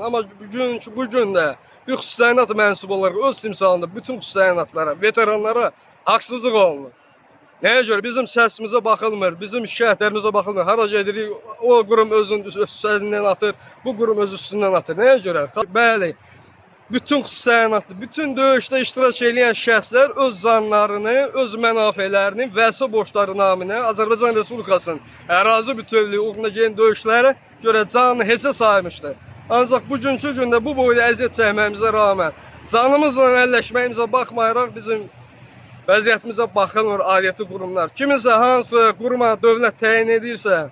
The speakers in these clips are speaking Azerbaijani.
Ama bugün de bir xüsusi təyinat mənsubu olaraq öz timsalında bütün xüsusi təyinatlara, veteranlara haqsızlıq olunur. Nəyə görə? Bizim səsimizə baxılmır, bizim şikayətlərimizə baxılmır. Hara gedirik, o qurum özünün üstündən atır, bu qurum öz üstündən atır. Nəyə görə? Bəli, bütün xüsusi təyinatlı, bütün döyüşdə iştirak edən şəxslər öz canlarını, öz mənafələrini, vəsə borçları naminə Azərbaycan Respublikasının ərazi bütövlüyü uğruna gedən döyüşlərə görə canını heçə saymışdır. Ancaq bugünkü gündə bu boyda əziyyət çəkməyimizə rağmen, canımızla əlləşməyimizə baxmayaraq bizim vəziyyətimizə baxılmır aidiyyəti qurumlar. Kiminsə hansı quruma dövlət təyin edirsə,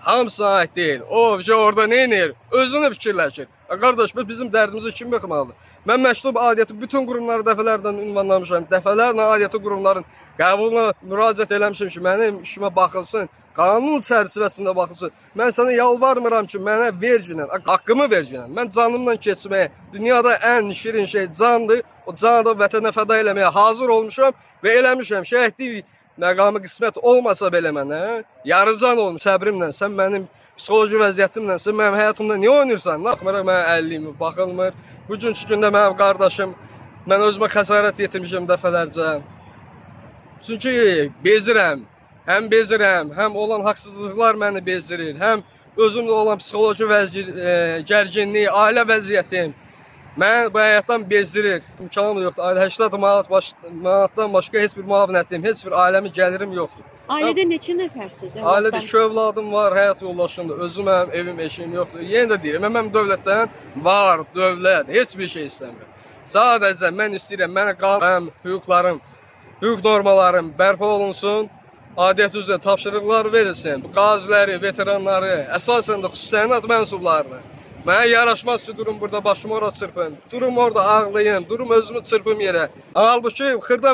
hamısına aid deyil. O orada nə edir? Özünü fikirləşir. Qardaş, bizim dərdimizi kim baxmalıdır? Mən məktub aidiyyəti bütün qurumları dəfələrdən ünvanlamışam. Dəfələrlə aidiyyəti qurumların qəbuluna müraciət eləmişim ki, mənim işimə baxılsın. Qanun çərçivəsində baxılsın. Mən sənə yalvarmıram ki, mənə verginən, haqqımı verginən. Mən canımla keçməyə, dünyada ən şirin şey candır. O canı da vətənə fəda eləməyə hazır olmuşam və eləmişəm. Şəhidlik məqamı qismət olmasa belə mənə, yarıcan olmuş səbrimlə, sən mənim psixoloji vəziyyətimlə, sən mənim həyatımda niyə oynayırsan? Baxmıraq mənə əlliyimi, baxılmır. Bugünkü gündə mənim qardaşım, mən özümə xəsarət yetirmişəm dəfələrcə. Çünki bezirəm. Həm bezirəm, həm olan haqsızlıqlar məni bezdirir, həm özümdə olan psixoloji gərginlik, ailə vəziyyətim məni bu həyatdan bezdirir. İmkanım da yoxdur. 80 manatdan başqa heç bir müavinətim, heç bir ailəmin gəlirim yoxdur. Ailədə neçə nəfərsiniz? Ailədə 2 övladım var, həyat yoldaşım da, özüm evim, eşim yoxdur. Yenə də deyirəm, mən dövlətdən var, dövlət, heç bir şey istəmirəm. Sadəcə mən istəyirəm, mənə qanun, hüquqlarım, hüquq normalarım bərpa olunsun. Adiyyət üzrə tapşırıqlar verilsin. Qaziləri, veteranları, əsasən də xüsusi təyinat mənsublarını. Mənə yaraşmaz ki, durum burada başımı ora çırpım. Durum orada ağlayım, durum özümü çırpım yerə. Halbuki xırda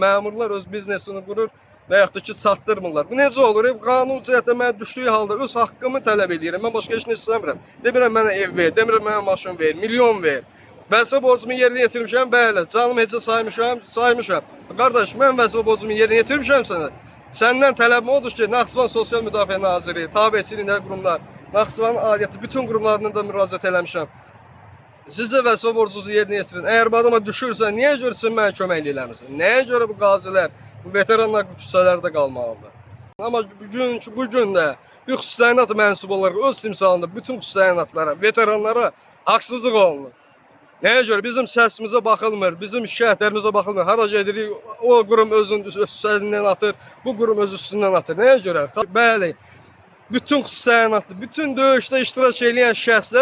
məmurlar öz biznesini qurur və yaxud da ki, çatdırmırlar. Bu necə olur? Qanun cəhətdə mənə düşdüyü halda öz haqqımı tələb edirəm. Mən başqa heç nə istəmirəm. Demirəm mənə ev ver, demirəm mənə maşın ver, milyon ver. Vəzifə borcumu yerinə yetirmişəm, bəli. Canımı heçə saymışam. Qardaş, mən vəzifə borcumu yerinə yetirmişəm sənə. Səndən tələbim odur ki, Naxçıvan Sosial Müdafiə Naziri, tabiçiliklər qurumlar, Naxçıvanın aidiyyəti bütün qurumlarına da müraciət eləmişəm. Sizcə vəzifə borcunuzu yerinə yetirin. Əgər bu adama düşürsə, niyə görə siz mənə kömək eləmirsiniz? Nəyə görə bu qazilər, bu veteranlar küçələrdə qalmalıdır? Amma bugün də bir xüsusi təyinat mənsubu olaraq öz timsalında bütün xüsusi təyinatlara, veteranlara haqsızlıq olunur. Nəyə görə? Bizim səsimizə baxılmır, bizim şikayətlərimizə baxılmır. Hara gedirik, o qurum özünün üstündən atır, bu qurum öz üstündən atır. Nəyə görə? Bəli, bütün xüsusi təyinatlı, bütün döyüşdə iştirak edən şəxslər